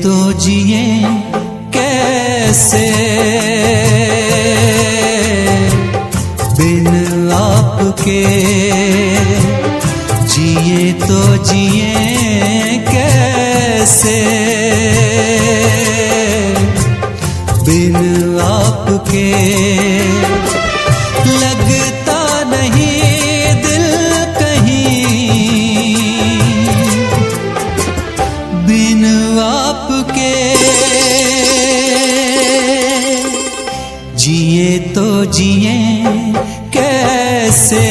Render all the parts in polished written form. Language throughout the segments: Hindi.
तो जिए कैसे बिन आपके, जिए तो जिए कैसे बिन आपके। लगता नहीं दिल कहीं बिन आपके, जिए तो जिए कैसे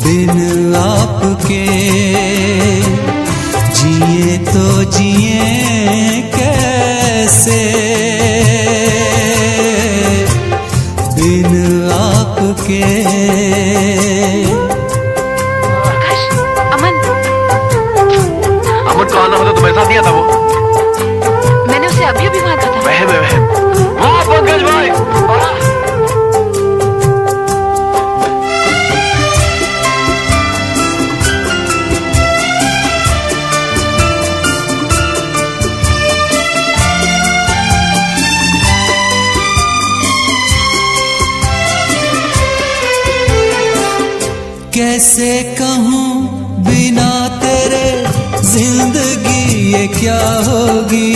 बिन आपके, जिए तो जिए कैसे बिन आपके। अमन का आना होता तो मेरे साथ नहीं आता वो। मैंने उसे अभी अभी मारा था। वहम वाह पंकज भाई। कैसे कहूँ बिना तेरे जिंदगी ये क्या होगी,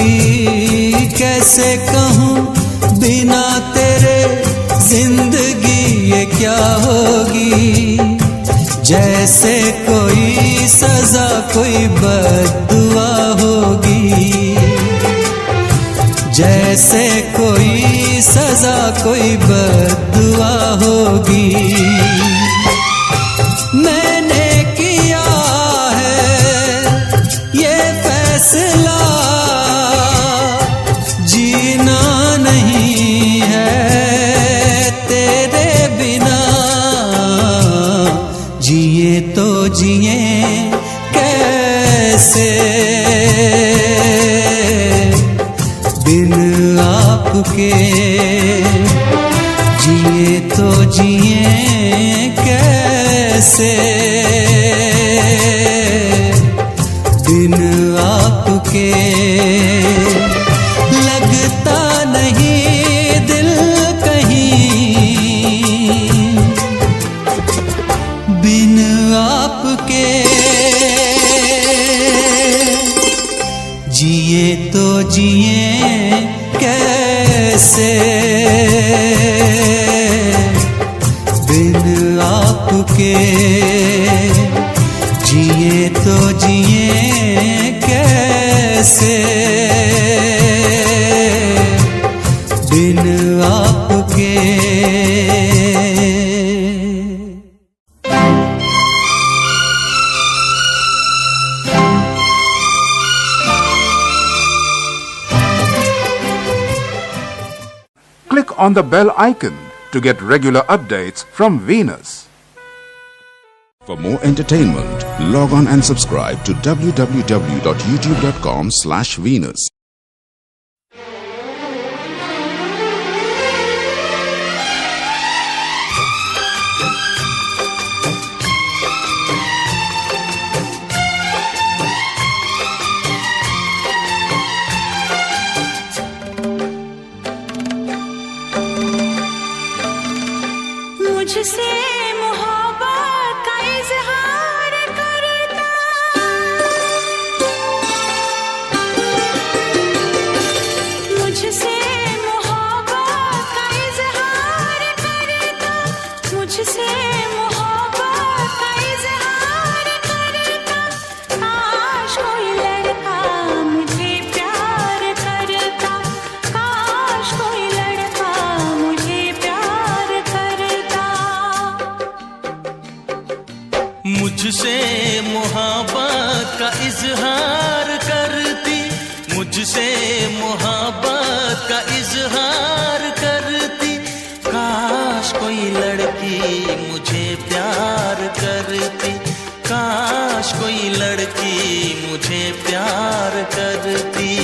कैसे कहूँ बिना तेरे जिंदगी ये क्या होगी। जैसे कोई सजा कोई बद्दुआ होगी, जैसे कोई सजा कोई बद्दुआ होगी। मैंने किया है ये फैसला, जीना नहीं है तेरे बिना, जिए तो जिए कैसे बिन आपके, जिए तो जिए कैसे बिन आपके। लगता नहीं दिल कहीं बिन आपके, जिए तो जिए कैसे बिन आपके, जिए तो जिए कैसे बिन आपके। Click on the bell icon to get regular updates from Venus. For more entertainment, log on and subscribe to www.youtube.com/Venus. मुझसे मोहब्बत का इजहार करता, मुझसे मोहब्बत का इजहार करता, मुझसे मोहब्बत का इजहार करता। काश कोई लड़का मुझे प्यार करता, काश कोई लड़का मुझे प्यार करता। मुझसे मोहब्बत का इजहार करती, मुझसे मोहब्बत का इजहार करती। काश कोई लड़की मुझे प्यार करती, काश कोई लड़की मुझे प्यार करती।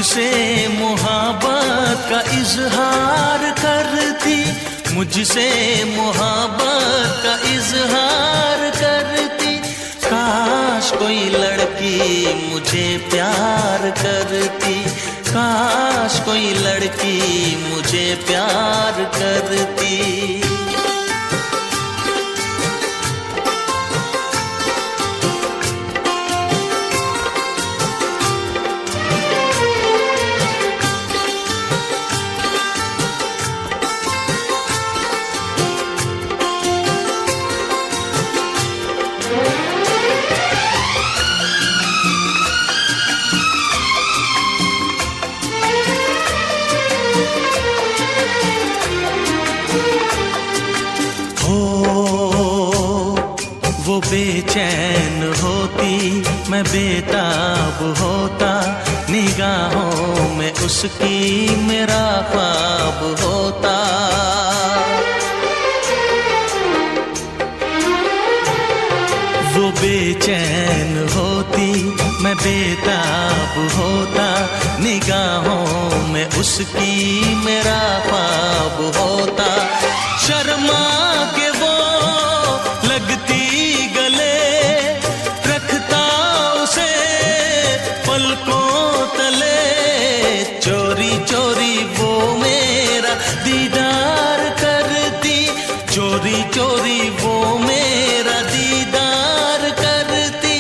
मुझसे मोहब्बत का इजहार करती, मुझसे मोहब्बत का इजहार करती। काश कोई लड़की मुझे प्यार करती, काश कोई लड़की मुझे प्यार करती। वो बेचैन होती, मैं बेताब होता, निगाहों में उसकी मेरा ख्वाब होता। वो बेचैन होती, मैं बेताब होता, निगाहों में उसकी मेरा ख्वाब होता। शर्मा के वो लगती गले, रखता उसे पलकों तले, चोरी चोरी वो मेरा दीदार करती, चोरी चोरी वो मेरा दीदार करती।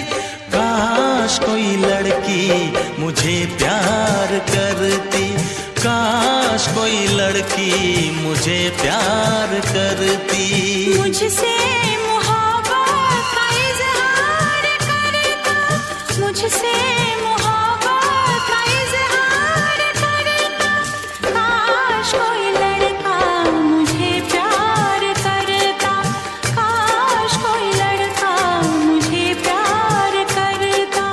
काश कोई लड़की मुझे प्यार करती, काश कोई लड़की मुझे प्यार करती। मुझसे मोहब्बत का इजहार करता, मुझसे मोहब्बत का इजहार करता। काश कोई लड़का मुझे प्यार करता, काश कोई लड़का मुझे प्यार करता।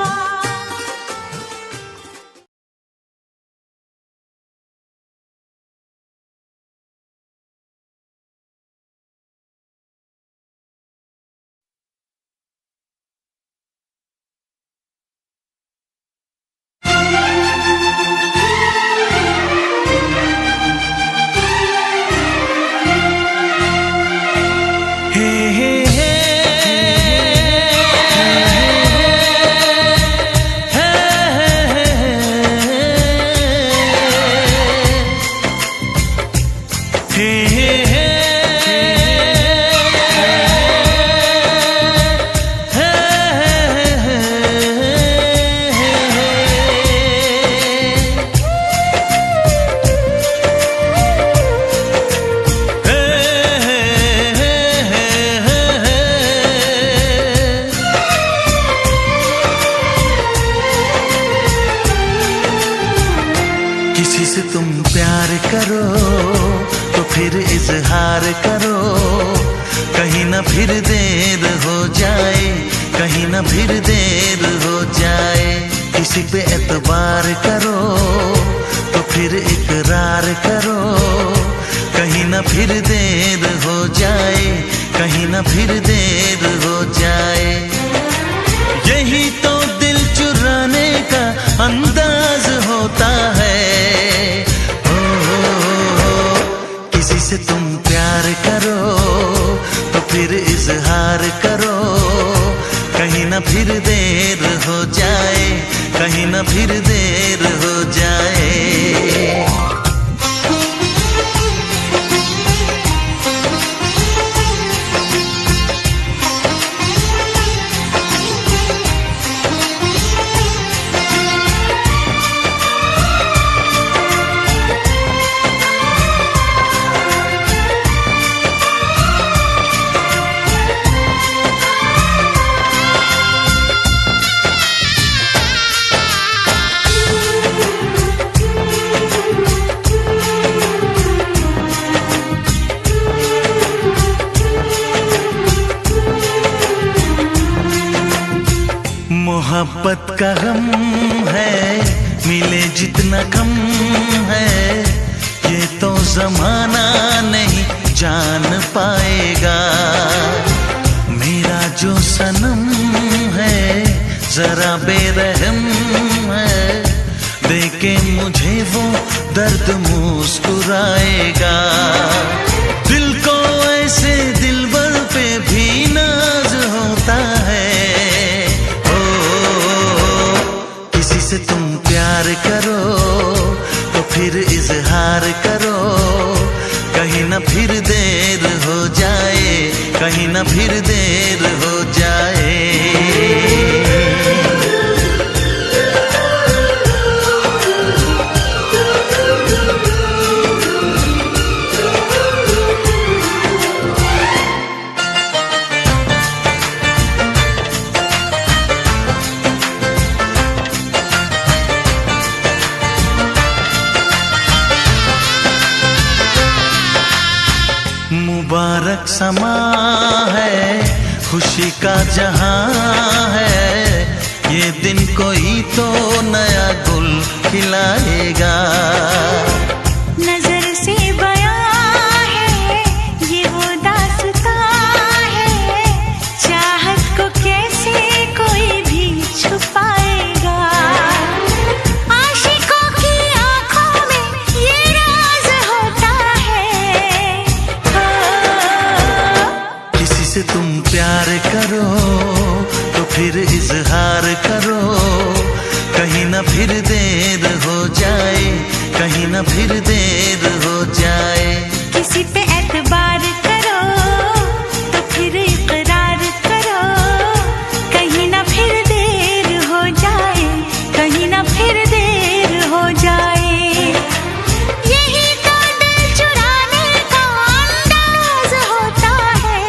किसी से तुम प्यार करो तो फिर इजहार करो, कहीं ना फिर देर हो जाए, कहीं ना फिर देर हो जाए। किसी पे एतबार करो तो फिर इकरार करो, कहीं ना फिर देर हो जाए, कहीं ना फिर देर हो जाए। यही तो दिल चुराने का अंदाज होता है। किसी से तुम प्यार करो तो फिर इजहार करो, कहीं ना फिर देर हो जाए, कहीं ना फिर देर हो जाए। मोहब्बत का गम है, मिले जितना कम है, ये तो जमाना नहीं जान पाएगा। मेरा जो सनम है जरा बेरहम है, देखे दर्द मुस्कुराएगा। दिल को ऐसे दिलबर पे भी नाज होता है। ओ, किसी से तुम प्यार करो तो फिर इजहार करो, कहीं ना फिर देर हो जाए, कहीं ना फिर देर हो जाए। मुबारक समा है, खुशी का जहां है, ये दिन कोई तो नया गुल खिलाएगा। नजर से बयां है ये वो दास्तां है, चाहत को कैसे कोई भी छुपाएगा। आशिकों की आंखों में ये राज होता है। किसी से तुम प्यार करो तो फिर इजहार करो, कहीं ना फिर देर हो जाए, कहीं ना फिर देर हो जाए। किसी पे एतबार करो तो फिर इकरार करो, कहीं ना फिर देर हो जाए, कहीं ना फिर देर हो जाए। यही तो दिल चुराने का अंदाज होता है।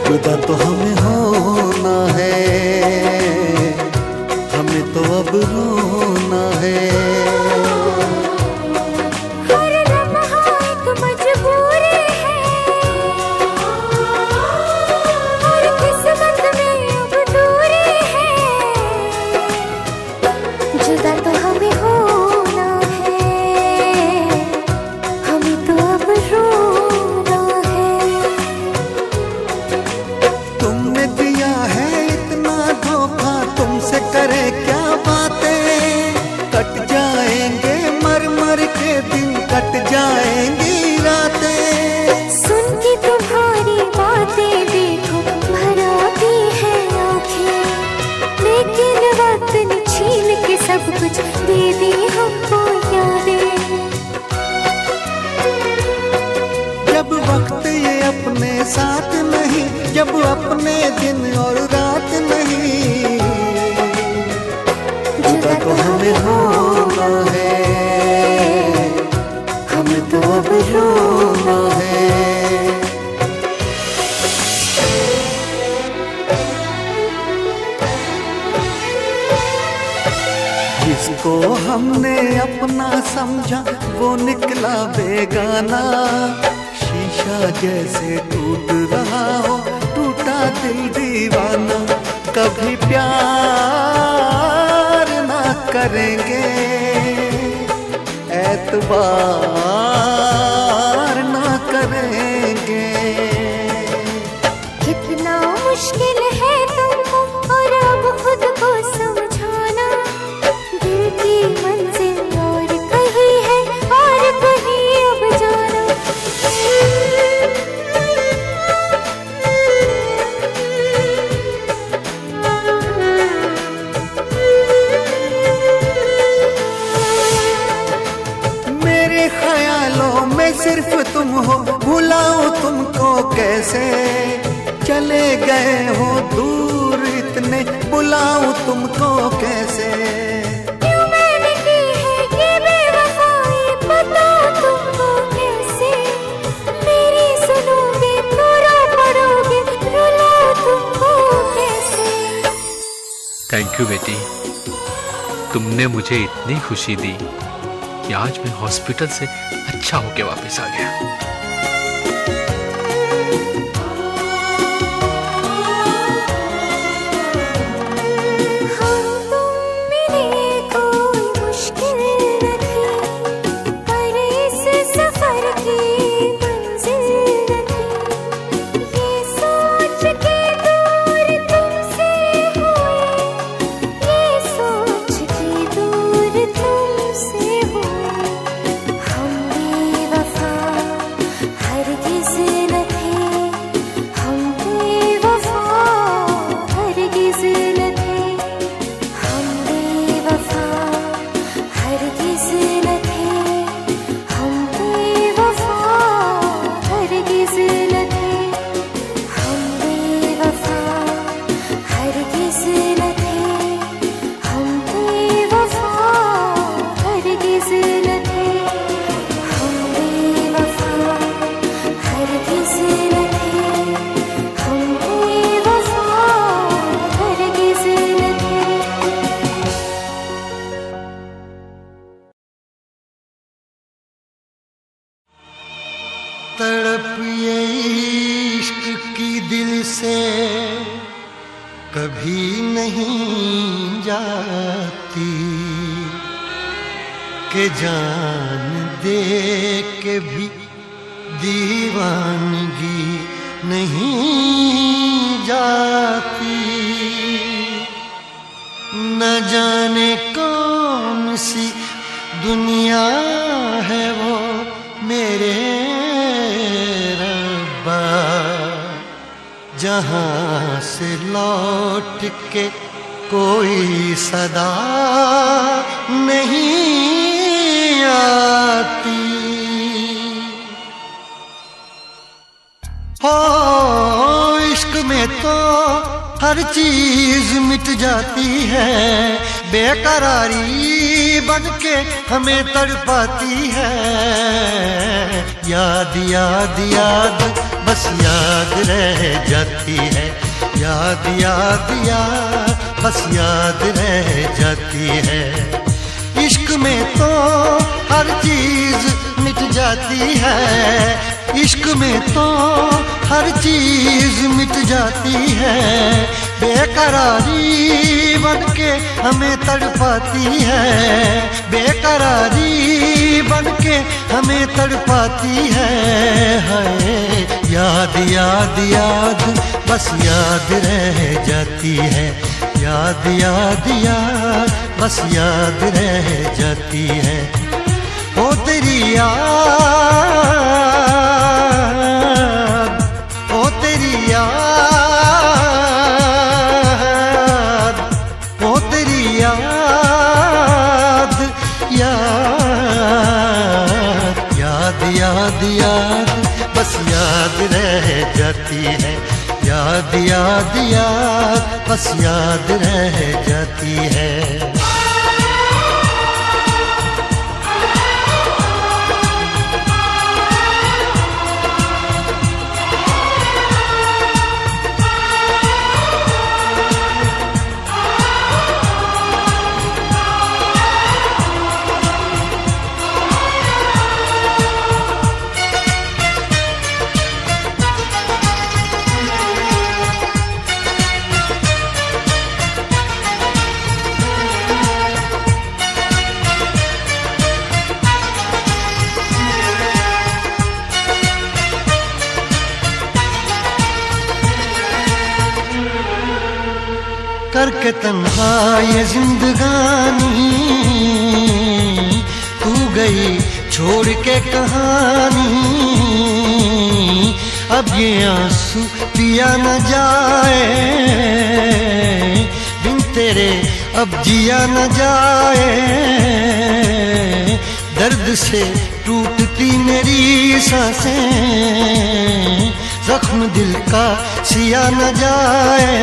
जुदा तो हमें होना है, हमें तो अब रोना है। हर लम्हा एक मजबूरी है, और किस्मत में अब दूरी है। जुदा तो हमें होना है, हमें तो अब रोना है। तुमने दिया है इतना धोखा, तुमसे करे क्या बातें। कट जाएंगे मर मर के दिन, कट जाएंगी रातें। सुन के तुम्हारी बातें देखो भर आती है आँखें, लेकिन वक्त ने छीन के सब कुछ दे दी हमको यादें। जब वक्त ये अपने साथ नहीं, जब अपने दिन और रात नहीं, जुदा तो हमें होना है, हमें तो अब रोना है। जिसको हमने अपना समझा वो निकला बेगाना। शीशा जैसे टूट रहा हो, टूटा दिल दीवाना। कभी प्यार ना करेंगे, एतबार ना करेंगे। कितना मुश्किल है तुमको और अब खुद को समझ चले गए हो दूर इतने, बुलाऊं तुमको कैसे। क्यों मैंने की है ये बेवफाई, बताओ तुमको कैसे। मेरी सुनोगे तो रो पड़ोगे, रुलाऊं तुमको कैसे। थैंक यू बेटी, तुमने मुझे इतनी खुशी दी कि आज मैं हॉस्पिटल से अच्छा होके वापस आ गया। तड़प ये इश्क की दिल से कभी नहीं जाती, के जान दे के भी दीवानगी नहीं जाती। न जाने कौन सी दुनिया है वो मेरे रब्बा, जहाँ से लौट के कोई सदा नहीं आती। हो इश्क में तो हर चीज मिट जाती है, बेकरारी बनके हमें तड़पाती है। याद याद याद बस याद रह जाती है, याद याद याद बस याद रह जाती है। इश्क में तो हर चीज मिट जाती है, इश्क में तो हर चीज मिट जाती है। बेकरारी बनके हमें तड़पाती है, बेकरारी बनके हमें तड़पाती है। हाय याद याद याद बस याद रह जाती है, याद याद याद बस याद रह जाती है। ओ तेरी याद, ओ तेरी याद, ओ तेरी याद, याद याद याद याद बस याद रह जाती है, याद याद याद बस याद रह जाती है। करके तन्हा ये जिंदगानी, तू गई छोड़ के कहानी। अब ये आंसू पिया न जाए, बिन तेरे अब जिया न जाए। दर्द से टूटती मेरी सांसें, जख्म दिल का सिया न जाए,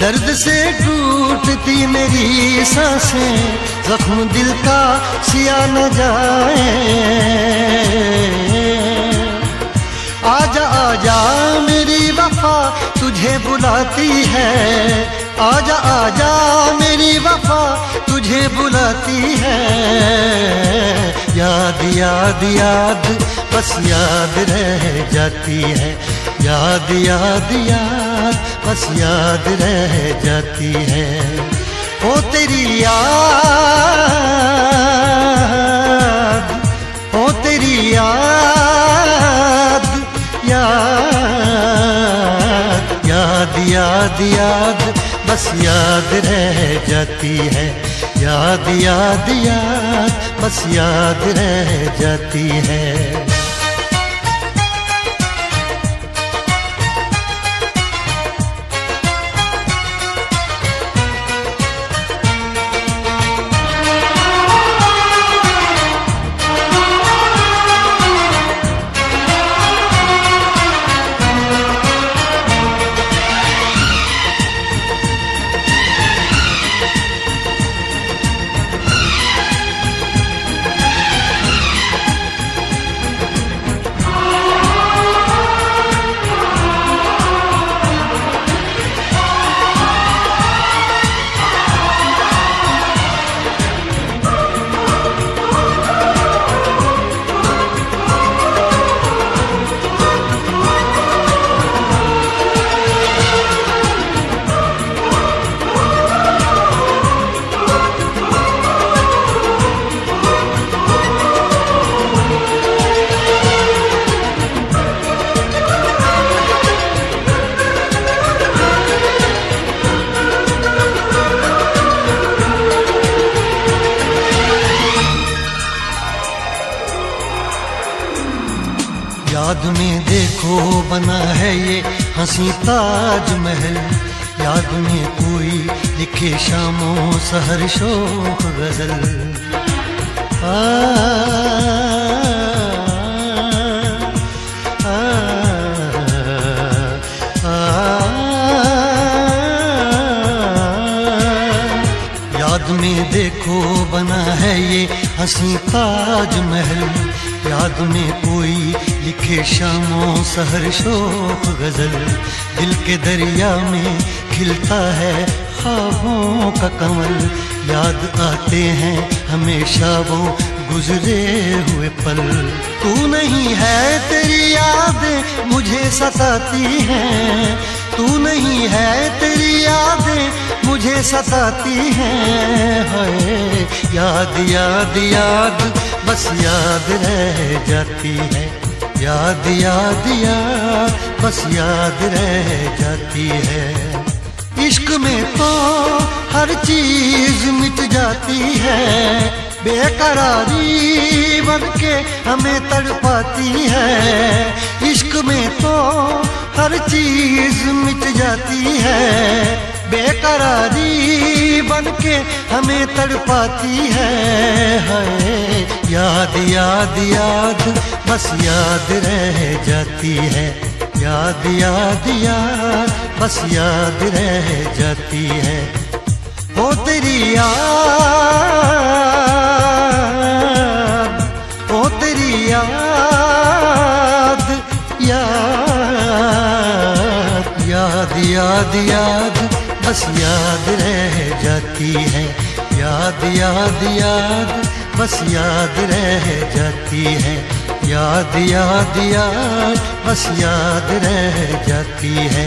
दर्द से टूटती मेरी सांसें, जख्म दिल का सिया न जाए। आजा आजा मेरी वफा तुझे बुलाती है, आजा आजा मेरी वफा तुझे बुलाती है। याद याद याद बस याद रह जाती है, याद याद याद बस याद रह जाती है। ओ तेरी याद, ओ तेरी याद, याद याद याद याद बस याद रह जाती है, याद याद याद बस याद रह जाती है। याद में देखो बना है ये हंसी ताजमहल, याद में कोई लिखे शामों सहर शोक गजल। आ, आ, आ, याद में देखो बना है ये हंसी ताजमहल, याद में कोई लिखे शामों सहर शोक गजल। दिल के दरिया में खिलता है ख्वाबों का कमल, याद आते हैं हमेशा वो गुजरे हुए पल। तू नहीं है तेरी यादें मुझे सताती हैं, तू नहीं है तेरी यादें मुझे सताती हैं। हाय याद याद याद बस याद रह जाती है, याद याद याद बस याद रह जाती है। इश्क में तो हर चीज मिट जाती है, बेकरारी बनके हमें तड़पाती है। इश्क में तो हर चीज मिट जाती है, बेकरारी बनके हमें तड़पाती है। हाय याद याद याद बस याद रह जाती है, याद याद याद बस याद रह जाती है। ओ तेरी याद, ओ तेरी याद, याद याद याद याद बस याद रह जाती है, याद याद याद बस याद रह जाती है। याद याद याद बस याद रह जाती है,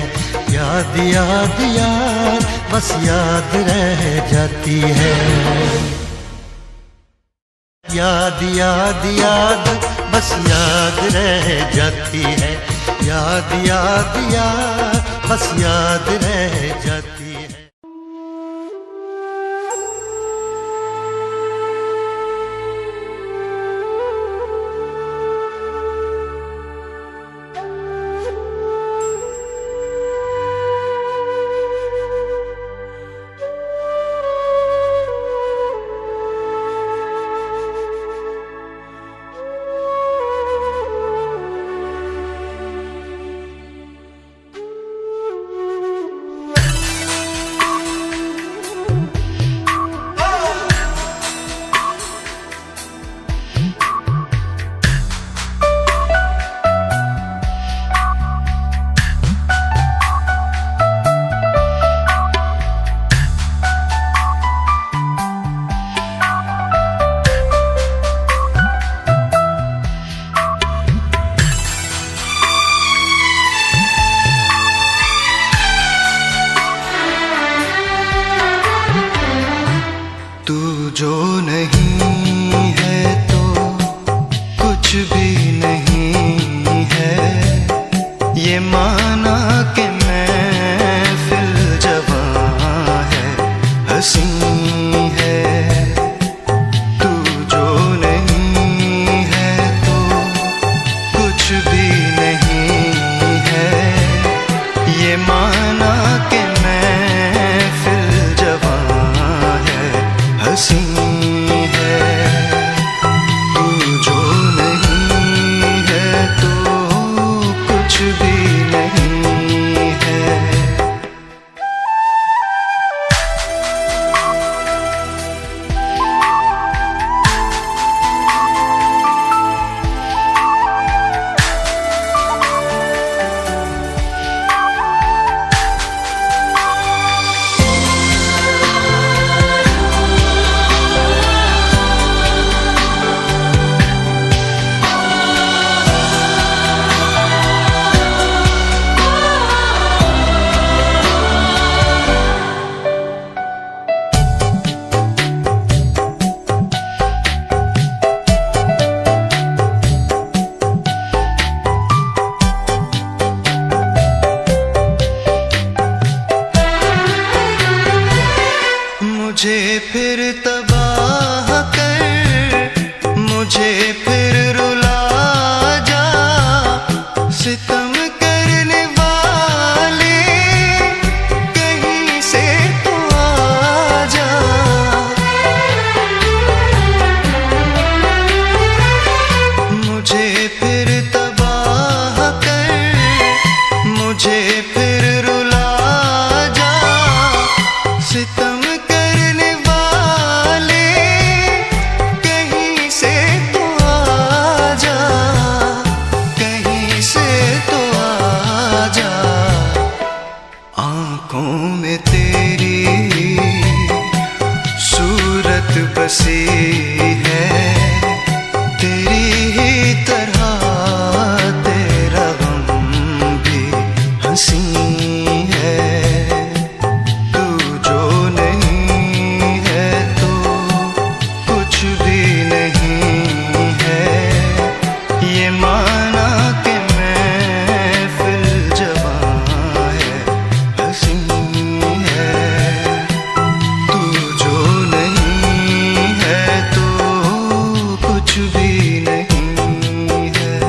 याद याद याद बस याद रह जाती है। याद याद याद बस याद रह जाती है, याद याद याद बस याद रह जाती है। माना कि महफिल जवां है, हंसी है, तू जो नहीं है तो कुछ भी नहीं है। ये माना कि महफिल जवां है, हंसी है, तू जो नहीं है तो कुछ भी नहीं है। मुझे फिर तबाह कर, मुझे फिर रुला जा, सितम करने वाले कहीं से तो आ जा। मुझे फिर तबाह कर, मुझे फिर रुला जा, सितम करने वाले कहीं से तो आ जा, कहीं से तो आ जा। आंखों में तेरी सूरत बसी है, तेरी ही तरह तेरा गम भी हंसी है। तू जो नहीं है तो कुछ भी नहीं है। ये माना कि महफिल जवां है, हंसी है, तू जो नहीं है तो कुछ भी नहीं है।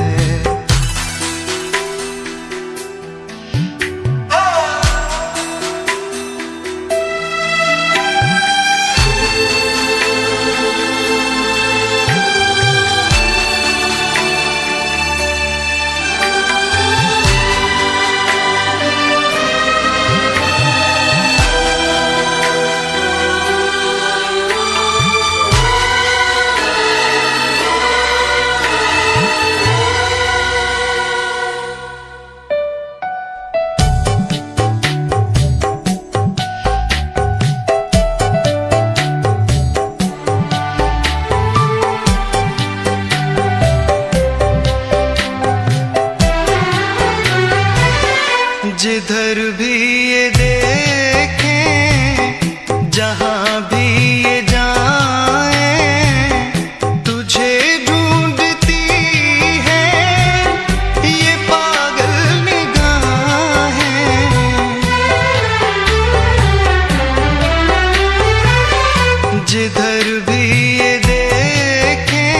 जिधर भी ये देखें, जहां भी ये जाएं, तुझे ढूंढती है ये पागल निगाहें। जिधर भी ये देखें,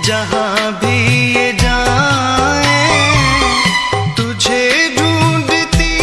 जहां भी ये जाएं, तुझे ढूंढती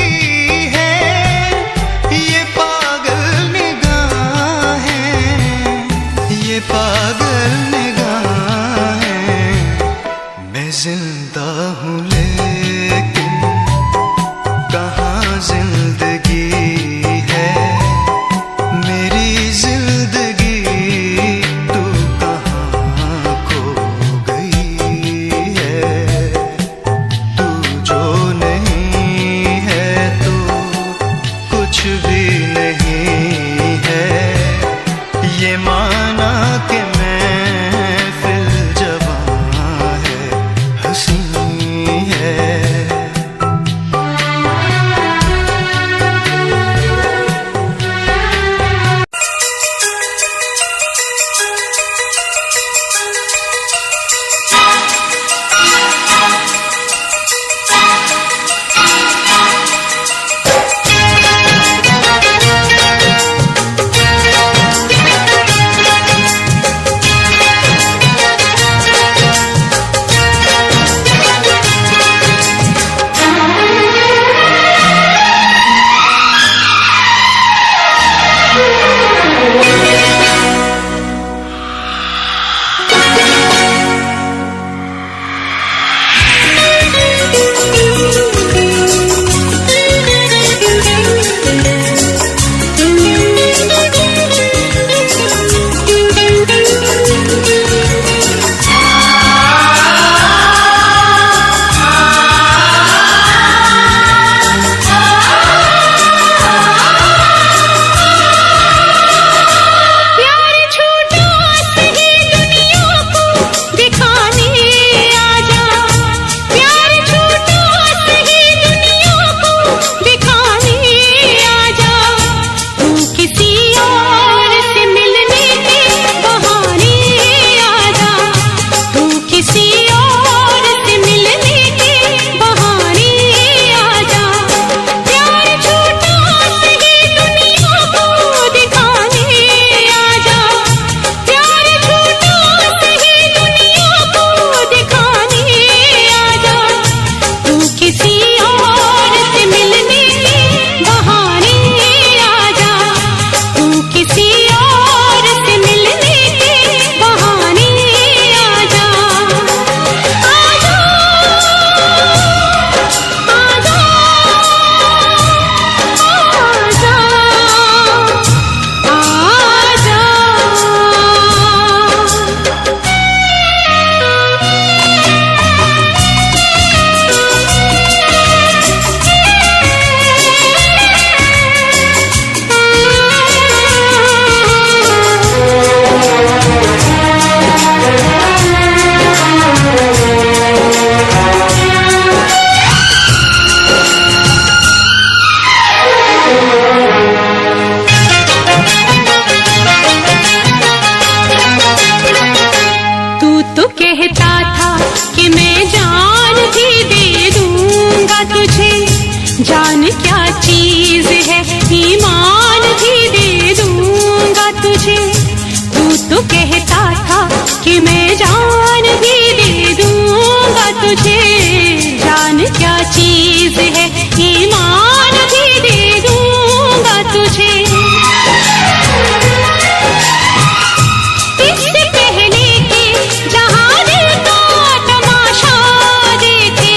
तुझे, जान क्या चीज है ईमान भी दे दूंगा तुझे। तू तो कहता था कि मैं जान भी दे दूंगा तुझे, जान क्या चीज है ईमान भी दे दूंगा तुझे। इससे पहले कि जहां दिल का तमाशा देखे,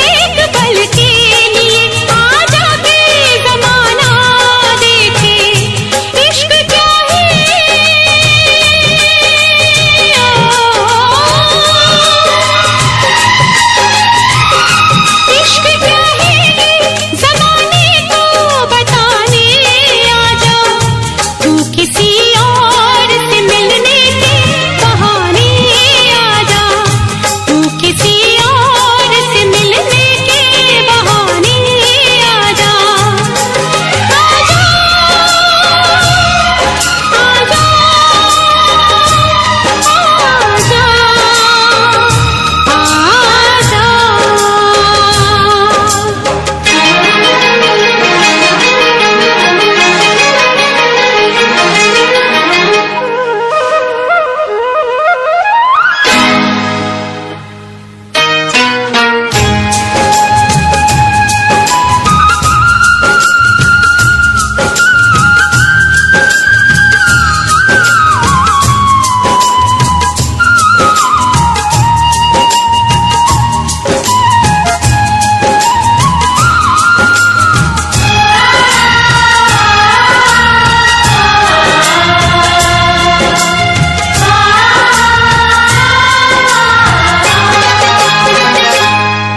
एक पल के लिए आजा के जमाना देखे। इश्क क्या है, इश्क क्या है जमाने को बताने आजा। तू किसी और से मिलने के बहाने आजा, तू किसी और से मिलने के बहाने आजा। आजा आजा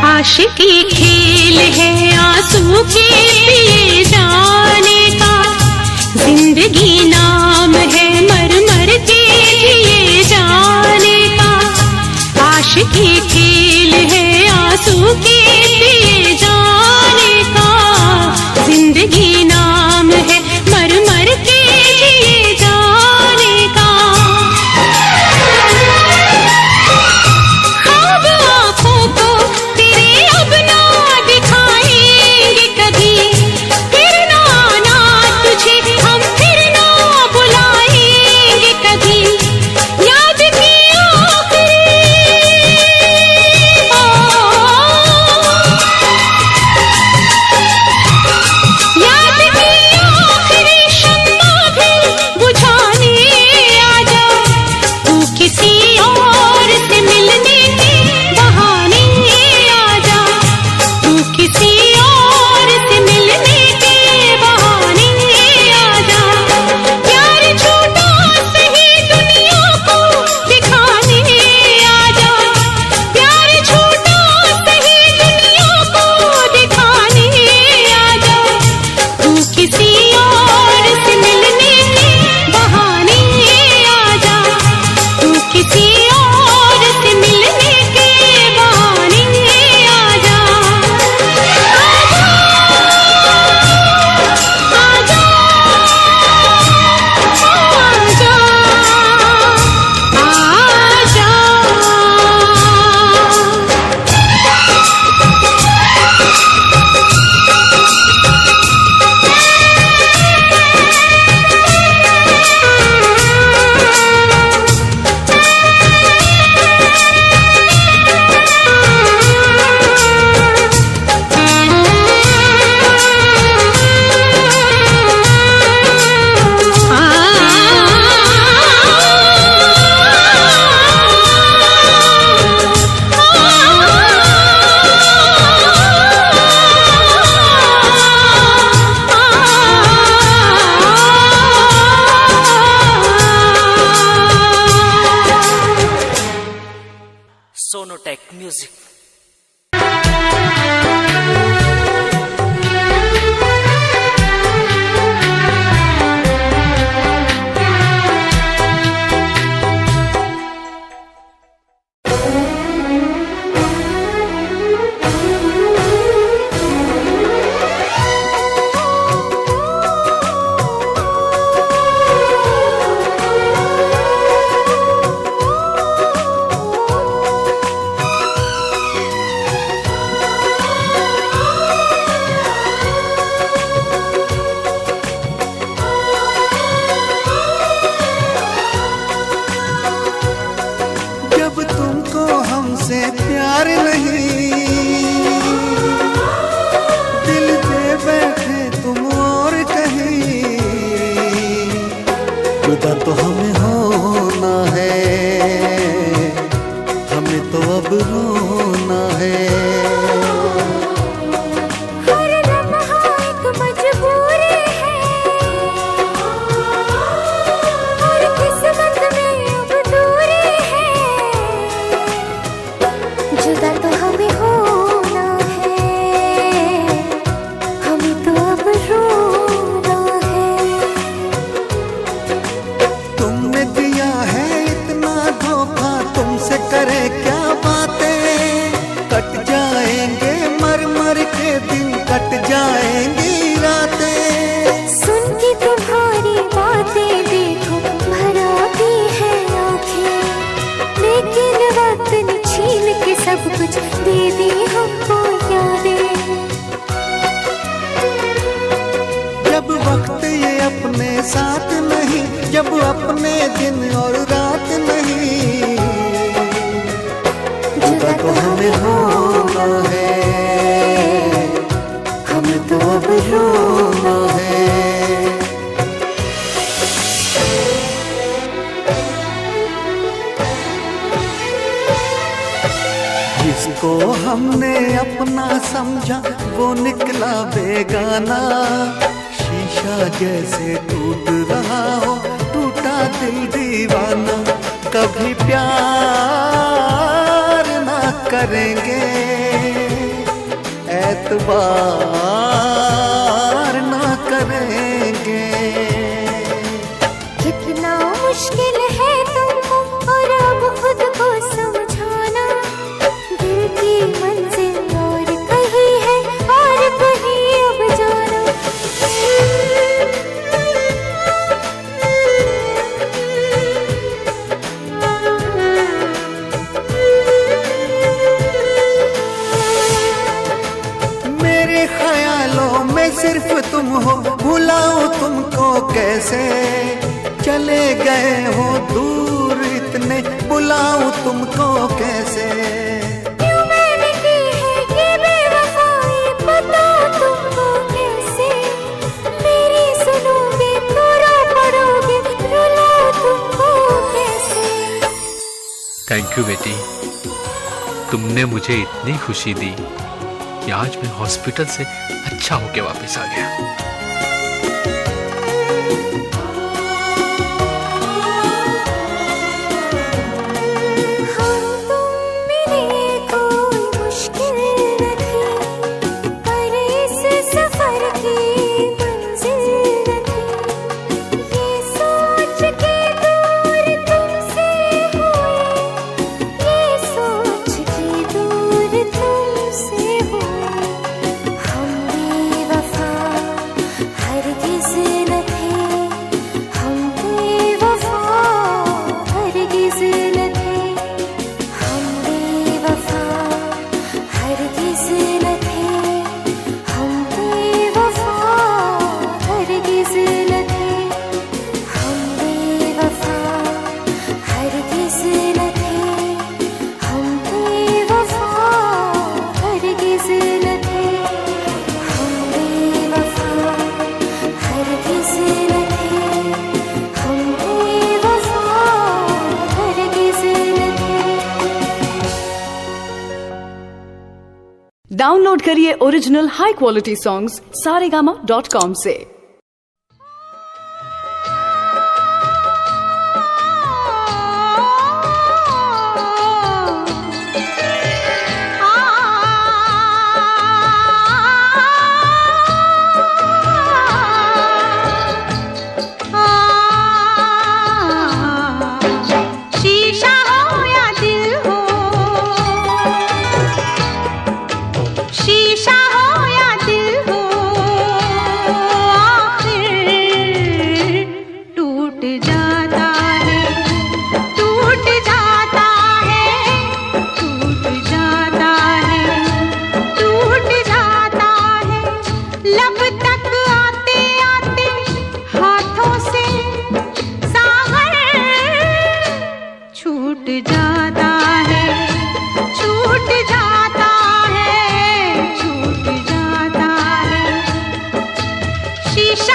आशिकी खेल है आंसू के पिए जाने का, जिंदगी नाम है मर मर के जिए जाने का। आशिकी खेल है आंसू के पिए जाने का, जिंदगी नाम है मर मर के जिए जाने का। ख्वाब आँखों को तेरे अब ना दिखाएंगे कभी, फिर ना आना तुझे हम फिर ना बुलाएंगे कभी। याद की आखिरी याद की आखिरी शम्मा भी बुझाने आजा। तू किसी और से मिलने के बहाने आजा, तू किसी और से मिलने के बहाने आजा। प्यार झूठा सही दुनिया को दिखाने आजा, प्यार झूठा सही दुनिया को दिखाने आजा। तू किसी और से मिलने के बहाने आजा, तू किसी और से मिलने के बहाने आजा। आजा आजा सोनोटेक म्यूजिक। तो हमें होना है, हमें तो अब रोना है। हर लम्हा एक मजबूरी है, हर किस्मत में अब दूरी है। जुदा तो हमें होना है, हमें तो अब रोना है। तुमने दिया है इतना धोखा, तुमसे करे क्या बातें। कट जाएंगे मर मर के दिन, कट जाएंगी रातें। सुन के तुम्हारी बातें देखो भर आती है आँखें, लेकिन वक्त ने छीन के सब कुछ दे दी हमको यादें। जब वक्त ये अपने साथ नहीं, जब अपने दिन और रात नहीं, जुदा तो हमें होना है, हमें तो अब रोना है। जिसको हमने अपना समझा वो निकला बेगाना। शीशा जैसे टूट रहा हो, टूटा दिल दीवाना। कभी प्यार ना करेंगे, एतबार ना करेंगे। कितना मुश्किल है तुमको और अब खुद को समझाना। दिल की मंजिल और कहीं है और कहीं अब जाना। मेरे ख्यालों में सिर्फ तुम हो, भुलाऊं तुमको कैसे। चले गए हो दूर इतने, बुलाऊं तुमको कैसे। क्यों मैंने की है ये बेवफाई, बताओ तुमको कैसे। मेरी सुनोगे तो रो पड़ोगे, रुलाऊं तुमको कैसे। थैंक यू बेटी, तुमने मुझे इतनी खुशी दी कि आज मैं हॉस्पिटल से अच्छा होके वापस आ गया। डाउनलोड करिए original high quality songs saregama.com से। शीशा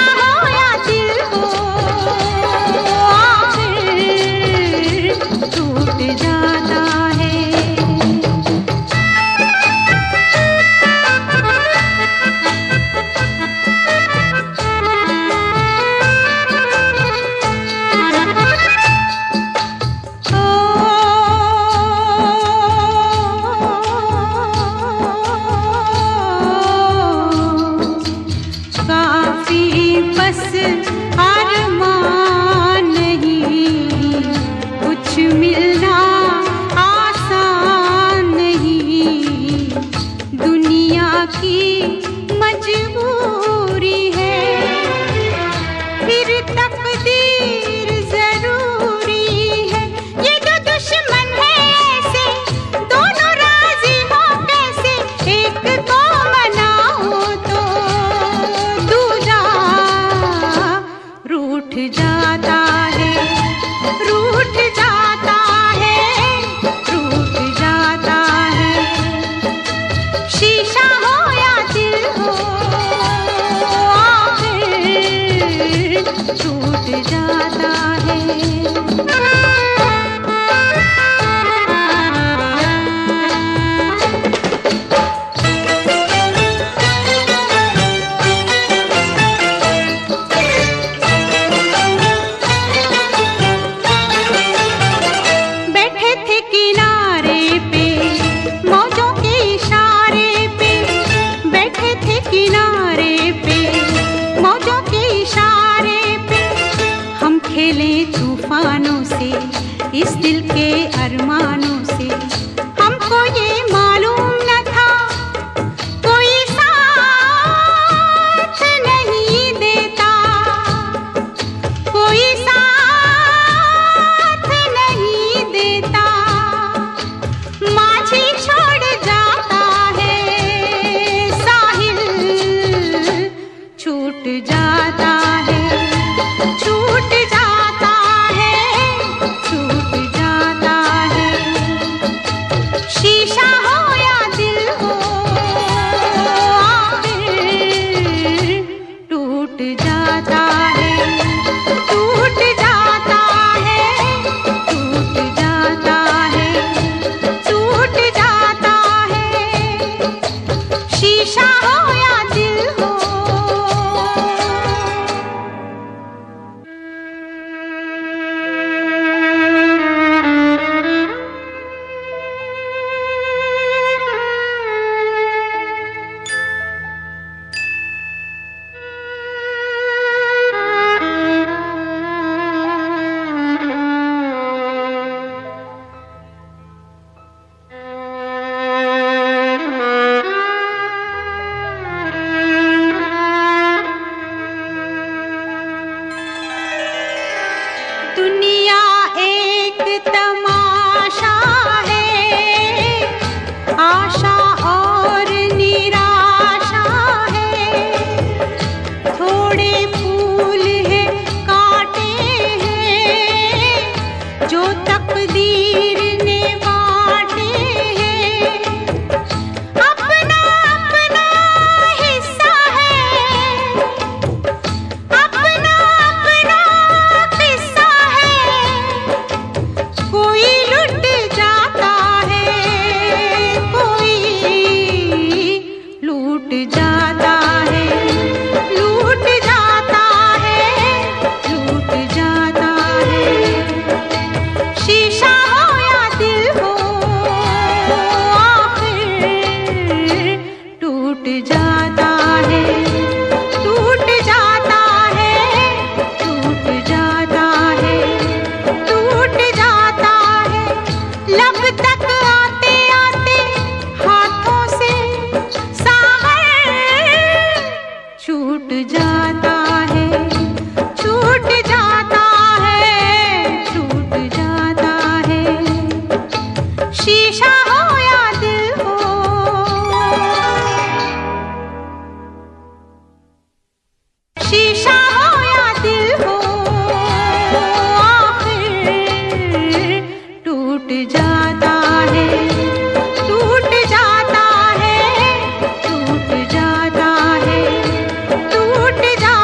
हो या दिल हो मजबूरी है, फिर तकदीर जरूरी है। ये दो दुश्मन है ऐसे, दोनों राजी हो कैसे, एक को मनाओ तो दूजा रूठ जाता है, रूठ जाता है, रूठ जाता है। शीशा हो या दिल हो, आखिर टूट जाता है। बैठे थे किनारे पे मौजों के इशारे पे, बैठे थे किनारे पे मौजों के इशारे पे। हम खेले तूफानों से, इस दिल के अरमानों से। हमको ये मालूम न था कोई साथ नहीं देता, कोई साथ नहीं देता। माझी छोड़ जाता है, साहिल छूट जाता है, छूट जाता है, छूट जाता है। शीशा हो या दिल हो, आखिर टूट जाता है, टूट जाता है, टूट जाता है, टूट जाता है। शीशा हो या दिल हो। दुनिया एक तमाशा है, आशा और निराशा है। थोड़े फूल हैं, कांटे हैं, जो तकदीर ने बांटे हैं। अपना अपना हिस्सा है, अपना अपना किस्सा है। कोई लुट जाता है, कोई लूट जाता है, लूट जाता है, लूट जाता है। शीशा हो या दिल हो, आखिर टूट जाता है, टूट जाता है, टूट जाता है, टूट जाता है। लब तक आते आते हाथों से सागर छूट जाता है, छूट जाता है, छूट जाता है। शीशा हो या दिल हो, शीशा हो या दिल हो, आखिर टूट जाता है, टूट जाता है, टूट जाता है, टूट जाता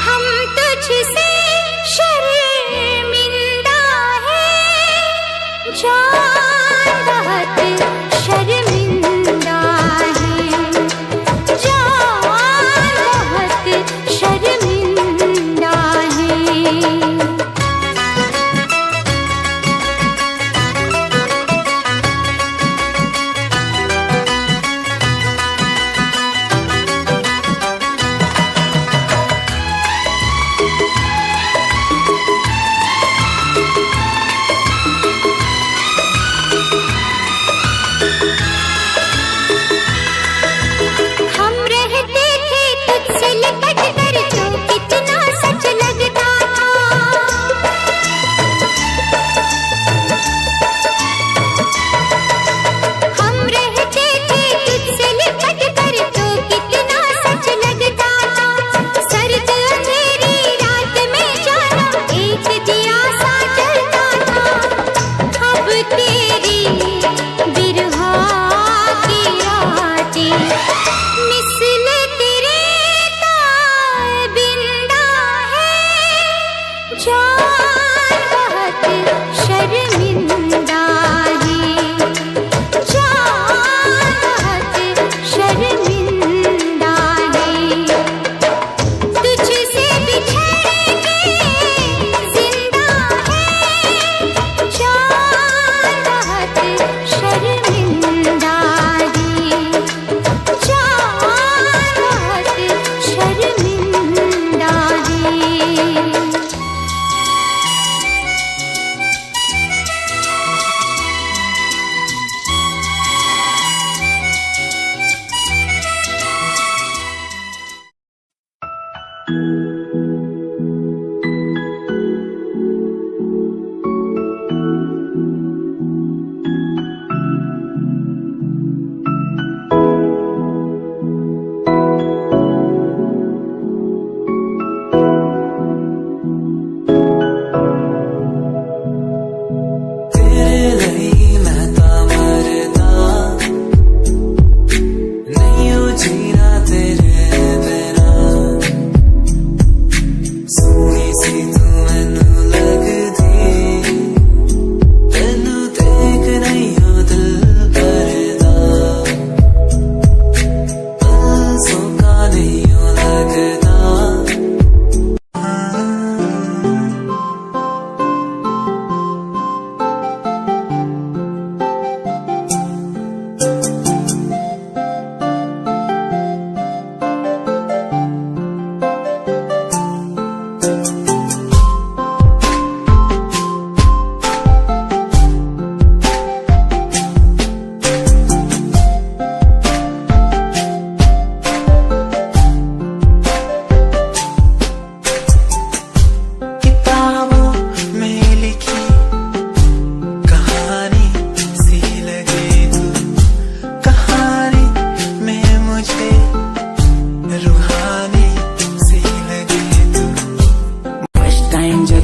हम तुझसे शर्मिंदा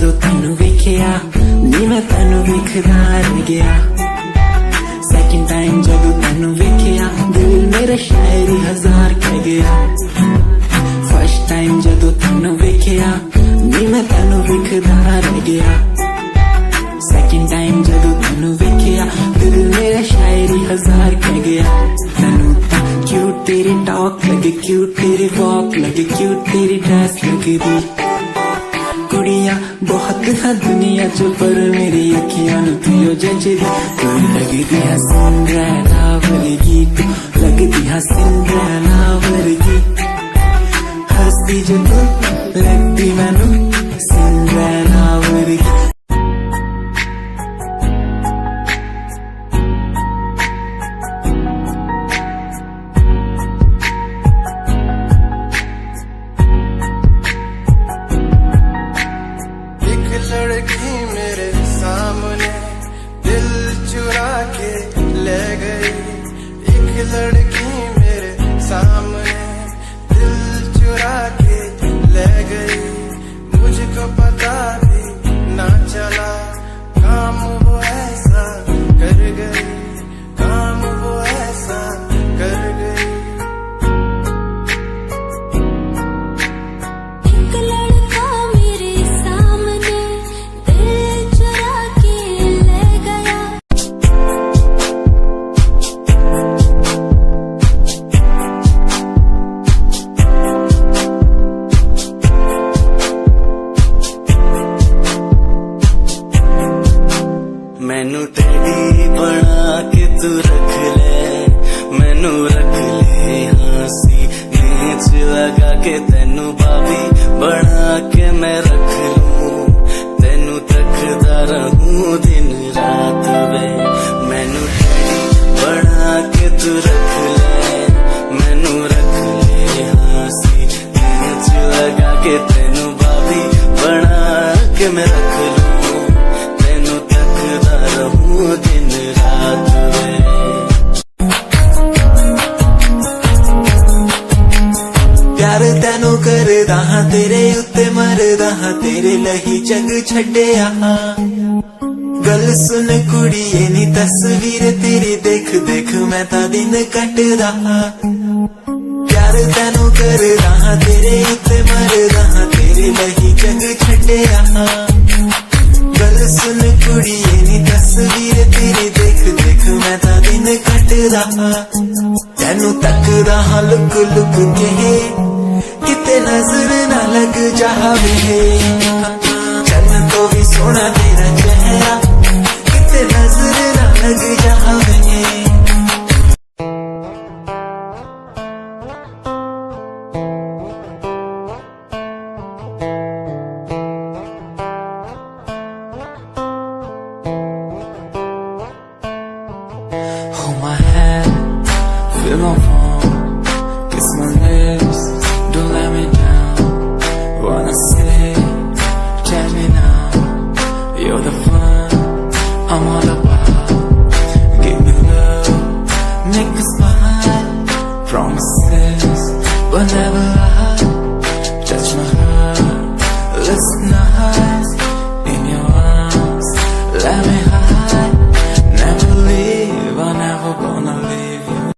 ਜਦੋਂ ਤੈਨੂੰ ਵੇਖਿਆ ਨੀ ਮੈਂ ਤੈਨੂੰ ਵੇਖਦਾ ਰਹਿ ਗਿਆ ਸੈਕਿੰਡ ਟਾਈਮ ਜਦੋਂ ਤੈਨੂੰ ਵੇਖਿਆ ਦਿਲ ਮੇਰਾ ਸ਼ਾਇਰੀ ਹਜ਼ਾਰ ਕਹਿ ਗਿਆ ਫਸਟ ਟਾਈਮ ਜਦੋਂ ਤੈਨੂੰ ਵੇਖਿਆ ਨੀ ਮੈਂ ਤੈਨੂੰ ਵੇਖਦਾ ਰਹਿ ਗਿਆ ਸੈਕਿੰਡ ਟਾਈਮ ਜਦੋਂ ਤੈਨੂੰ ਵੇਖਿਆ ਦਿਲ ਮੇਰਾ ਸ਼ਾਇਰੀ ਹਜ਼ਾਰ ਕਹਿ ਗਿਆ ਤੈਨੂੰ ਤਾਂ ਕਿਊਟ ਤੇਰੀ ਟਾਕ ਲੱਗੇ ਕਿਊਟ ਤੇਰੀ ਵਾਕ ਲੱਗੇ ਕਿਊਟ ਤੇਰੀ ਡਰੈਸ ਲੱਗਦੀ ਕੁੜੀਆਂ ਬਹੁਤ ਹੈ ਦੁਨੀਆ ਚ ਪਰ ਮੇਰੀ ਅੱਖੀਆਂ ਨੂੰ ਤੂੰ ਜੱਜਦੀ ਤੂੰ ਲੱਗਦੀ ਹੈ ਸਿੰਡਰੈਲਾ ਵਰਗੀ ਤੂੰ ਲੱਗਦੀ ਹੈ ਸਿੰਡਰੈਲਾ ਵਰਗੀ ਹੱਸਦੀ ਜੋ ਤੂੰ ਲੱਗਦੀ ਮੈਨੂੰ ਸਿੰਡਰੈਲਾ ਵਰਗੀ लड़की मेरे सामने दिल चुरा के ले गई एक लड़की मेरे सामने दिल चुरा के ले गई मुझको पता भी ना चला काम वो ऐसा कर गई काम वो ऐसा कर गई मैनू टेडी बना के तू रख ले मैनू रख ले हंसी नीच लगा के तेनू भाभी बना के मैं रख लूं तेनू तकदा रहूं दिन रात वे मैनू टेडी बना के तू रख ले मैनू रख ले हंसी नीच लगा के तेनू भाभी बना के मैं रख लूं दिन रात प्यार तैनू करदा हां तेरे उत्ते मरदा हां तेरे लही जग छड्डिया गल सुन कुड़िए नी तस्वीर तेरी देख देख मैं तां दिन कटदा प्यार तैनू करदा हां तेरे उत्ते मरदा हां तेरे लही जग छड्डिया गल सुन कुड़िए नी तस्वीर तेरी देख देख मैं तां दिन कटदा तैनू तकदा हां लुक लुक के किते नजर ना लग जावे चन्न तो भी सोना तेरा चेहरा किते नजर ना लग जावे Hold my hand, feel my palm, kiss my lips, don't let me down. Wanna say, tell me now, you're the fun I'm all about. Give me love, make me smile, promises will never lie. Touch my heart, listen nice, in your arms, let me hide. Never leave, I'm never gonna leave you.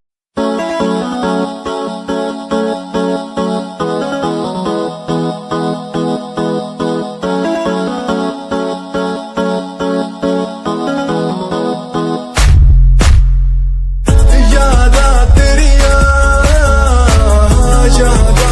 यादा तेरिया यादा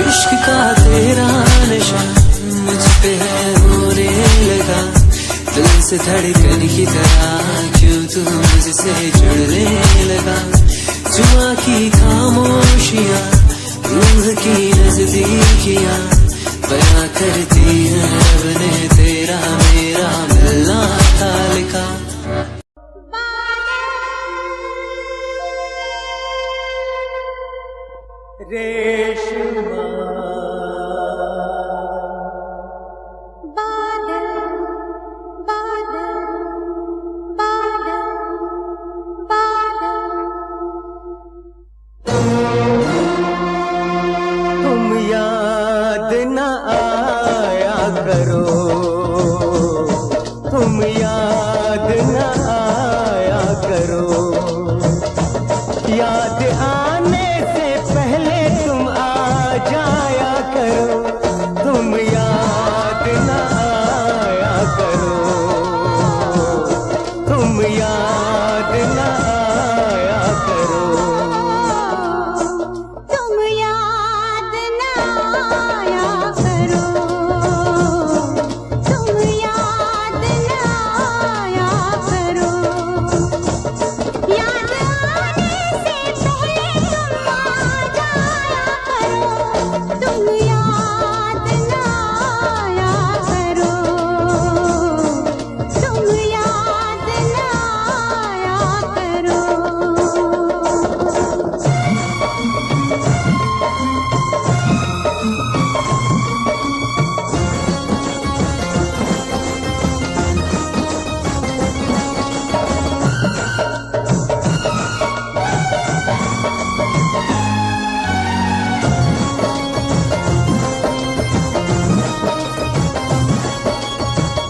इश्क का तेरा नशा मुझ पे है होने लगा, दिल से धड़कन की तरह क्यों तू मुझसे जुड़ने लगा। जुआ की खामोशियाँ रूह की नजदीकियाँ बयां करती है रब ने तेरा मेरा मिलना था लिखा। रेशमा बादल बादल बादल बादल तुम याद न आया करो, तुम याद न आया करो, याद आने से पहले तुम आ जाया करो, तुम याद न आया करो, तुम याद न आया करो, तुम याद न आया करो, तुम याद न आया करो, याद आने से पहले तुम आ जाया करो, तुम याद न आया करो, तुम याद न आया करो।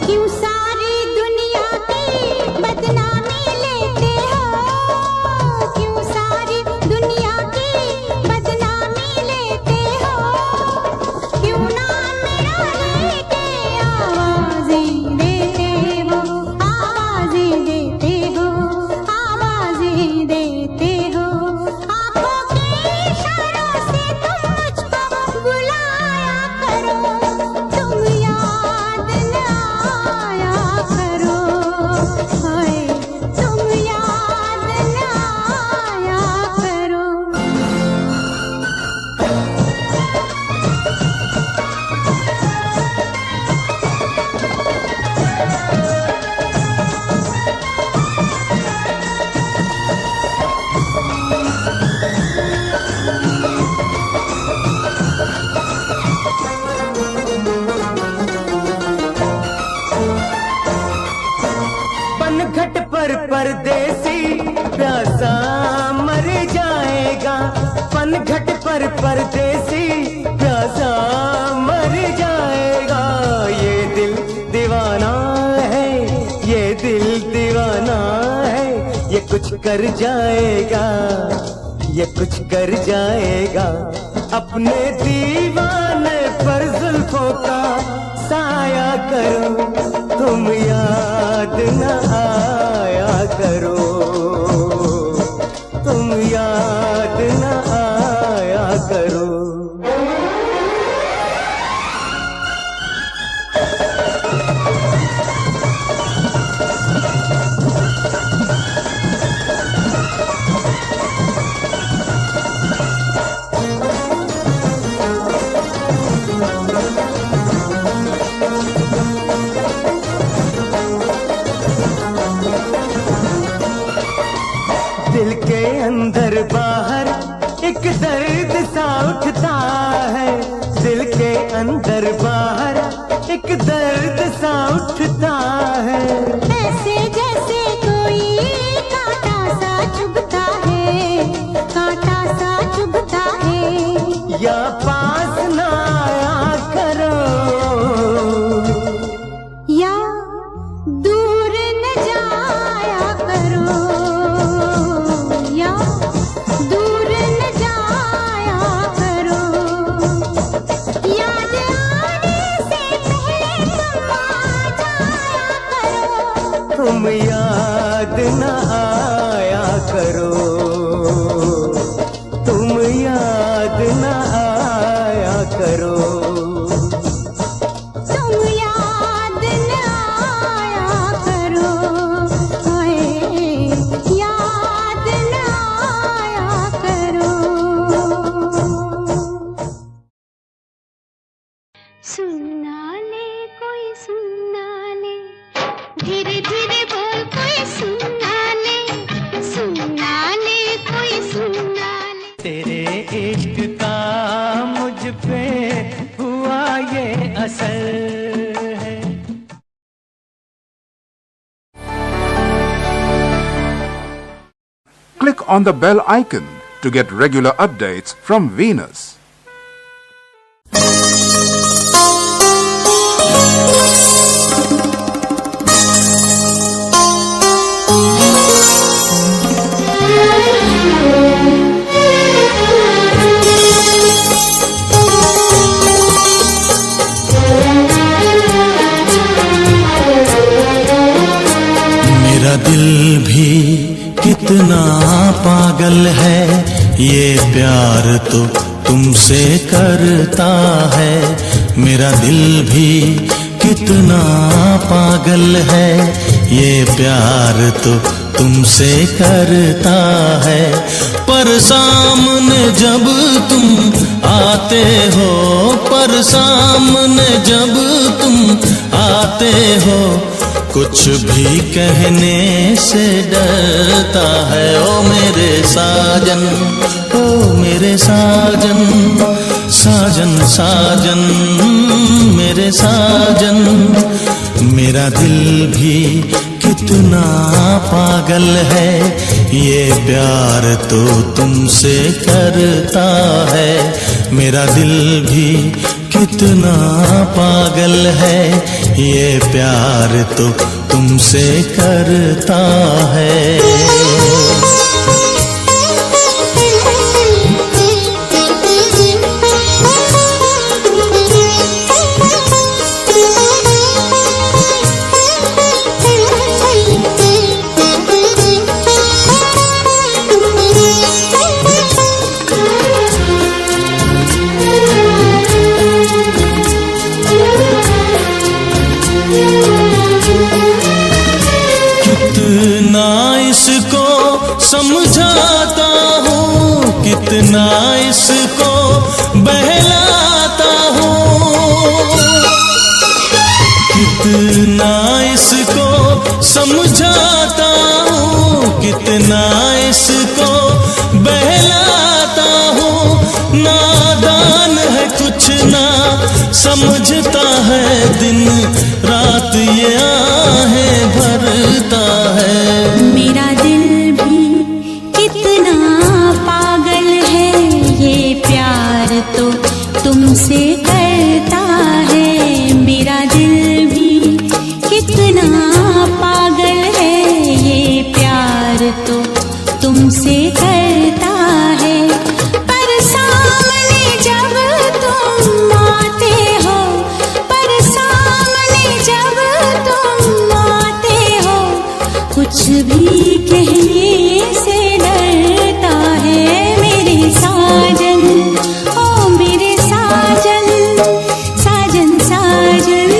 क्यों सारी दुनिया की बदनामी लेते हो, क्यों सारी दुनिया की बदनामी लेते हो, क्यों नाम मेरा लेके आवाज़ें देते हो, आवाज़ें देते हो, आवाज़ें देते हो, आँखों के इशारों से तुम मुझको बुलाया करो, तुम याद न आया करो, हाय तुम याद न आया करो। पनघट पर परदेसी प्यासा मर जाएगा, पनघट पर परदेसी प्यासा मर जाएगा, ये दिल दीवाना है, ये दिल दीवाना है, ये कुछ कर जाएगा, ये कुछ कर जाएगा, अपने दीवाने पर जुल्फों का साया करो, तुम याद न आया करो, तुम याद न आया करो। दिल के अंदर बाहर एक दर्द सा उठता है, दिल के अंदर बाहर एक दर्द सा उठता है, ऐसे जैसे कोई कांटा सा चुभता है, कांटा सा चुभता है, या पास ना आया करो, या दूर न जाया करो, या दूर न जाया करो, याद आने से पहले तुम आ जाया करो, तुम याद न आया करो, तुम याद न आया सुनना ले कोई सुनना ले, धीरे धीरे बोल कोई सुनना ले, सुनना ले कोई सुनना ले। तेरे इश्क का मुझ पे हुआ ये असर है। Click on the bell icon to get regular updates from Venus. मेरा दिल भी कितना पागल है, ये प्यार तो तुमसे करता है। मेरा दिल भी कितना पागल है, ये प्यार तो तुमसे करता है। पर सामने जब तुम आते हो, पर सामने जब तुम आते हो, कुछ भी कहने से डरता है। ओ मेरे साजन, ओ मेरे साजन, साजन साजन मेरे साजन। मेरा दिल भी कितना पागल है, ये प्यार तो तुमसे करता है। मेरा दिल भी कितना पागल है, ये प्यार तो तुमसे करता है। कितना इसको समझाता हूँ, कितना इसको बहलाता हूँ, कितना इसको समझाता हूँ, कितना इसको बहलाता हूँ। नादान है कुछ ना समझता है, दिन रात ये आहें भरता है। मेरा दिल भी कितना पागल है, ये प्यार तो तुमसे करता है। मेरा दिल भी कितना पागल है, ये प्यार तो तुमसे करता है। पर सामने जब तुम आते हो, पर सामने जब तुम आते हो, कुछ भी कहने से डरता है। मेरे साजन, ओ मेरे साजन, साजन साजन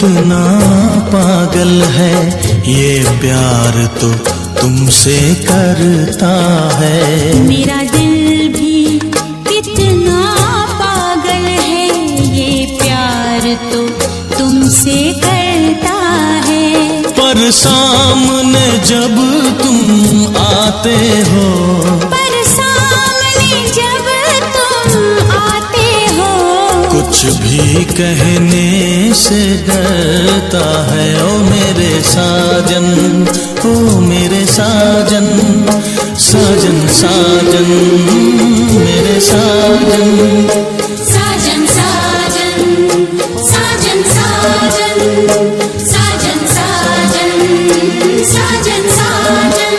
कितना पागल है ये प्यार तो तुमसे करता है। मेरा दिल भी कितना पागल है ये प्यार तो तुमसे करता है। पर सामने जब तुम आते हो, पर सामने जब तुम आते हो, कुछ भी कहने से डरता है। ओ मेरे साजन, ओ मेरे साजन, साजन साजन मेरे साजन। साजन साजन साजन साजन साजन साजन साजन साजन।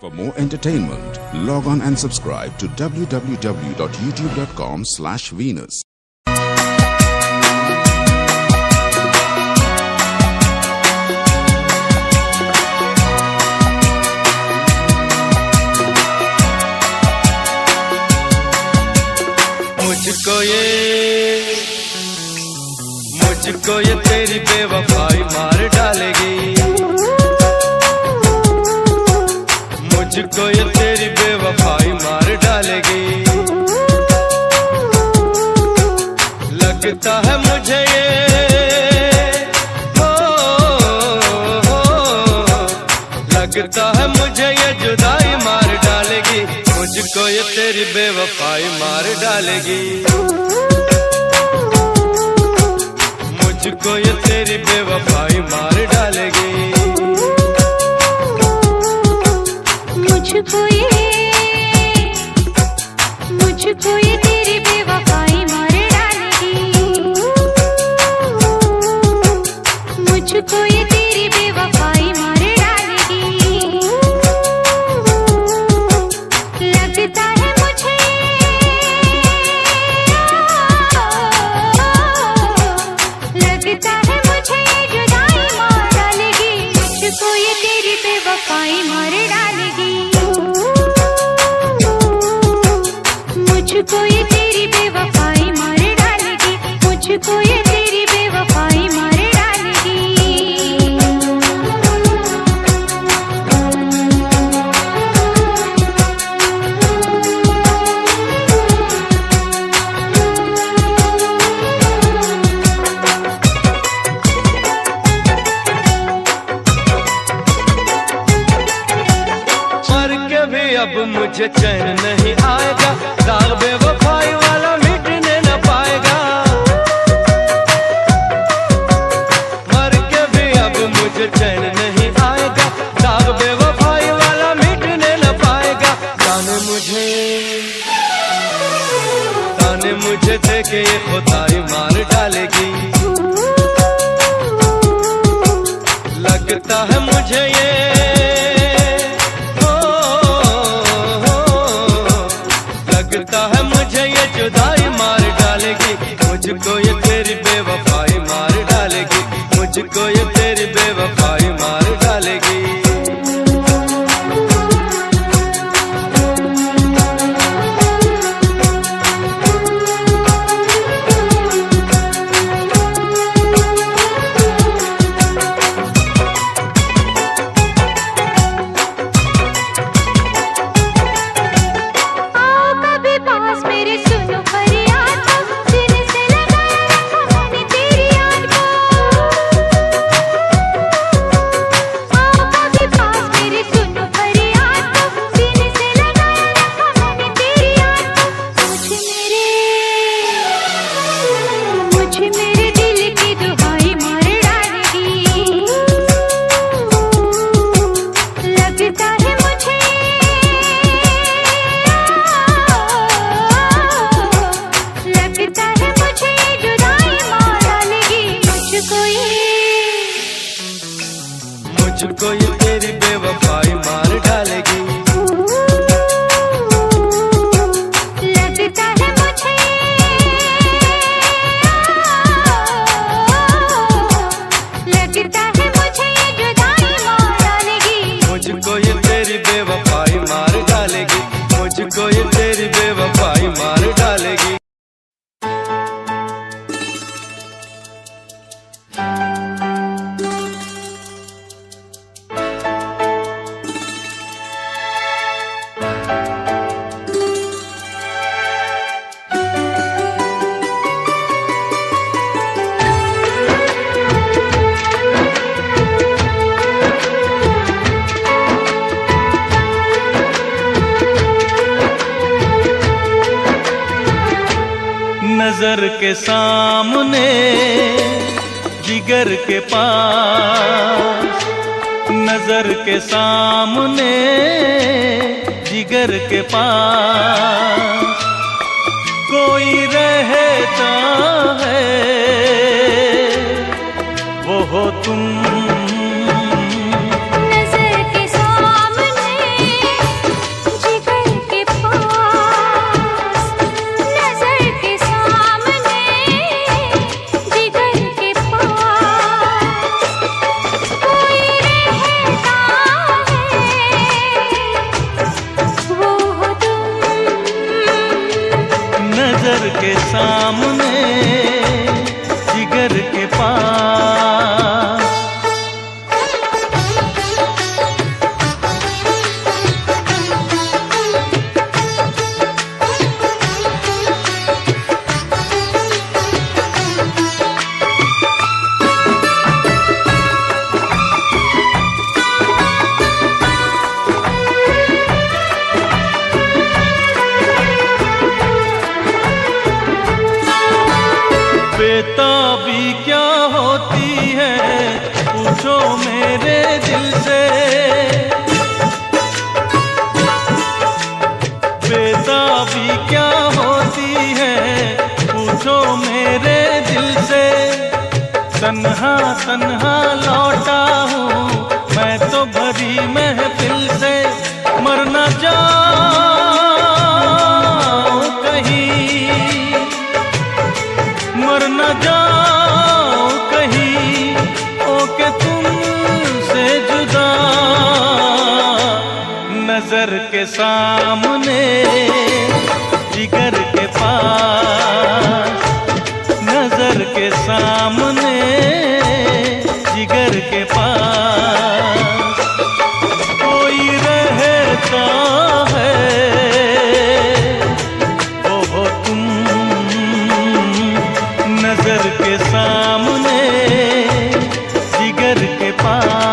For more entertainment, log on and subscribe to www.youtube.com/Venus. मुझको ये तेरी बेवफाई मार डालेगी। मुझको ये तेरी बेवफाई मार डालेगी। लगता है मुझे ये लगता है मुझे ये जुदाई मार डालेगी। मुझको ये तेरी बेवफाई मार डालेगी। मुझको ये तेरी बेवफाई मार डालेगी। मुझको ये तेरी बेवफाई मार डालेगी। मुझको ये तेरी बेवफाई मार डालेगी। लगता है मुझे लगता है मुझे ये जुदाई मार डालेगी। मुझको ये तेरी बेवफाई मार डालेगी। मुझको ये तेरी बेवफाई मार डालेगी। मुझको ये तेरी बेवफाई मार डालेगी। मर के भी अब मुझे चैन नहीं आएगा। दाग बेवफाई वाला मिटने न पाएगा। मर के भी अब मुझे चैन नहीं आएगा। दाग बेवफाई वाला मिटने न पाएगा। ताने मुझे देके ये खुदाई मार डालेगी। लगता है मुझे ये लगता है मुझे ये जुदाई मार डालेगी। मुझको ये तेरी बेवफाई मार डालेगी। मुझको ये तेरी बेवफाई मार डालेगी। मुझको ये तेरी बेवफाई मार डालेगी। लगता है मुझे के सामने जिगर के पास, नजर के सामने जिगर के पास कोई रहता है, वो हो तुम। के सामने जिगर के पास। बेताबी क्या होती है पूछो मेरे दिल से, बेताबी क्या होती है पूछो मेरे दिल से। तन्हा तन्हा लौटा हूँ मैं तो भरी महफिल से, मर न जाऊं कहीं, मर न जाओ कहीं, ओके तुमसे जुदा। नजर के सामने जिगर के पास, नजर के सामने जिगर के पास कोई रहता है, वो हो तुम। नजर के सामने जिगर के पास।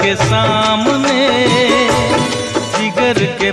के सामने जिगर के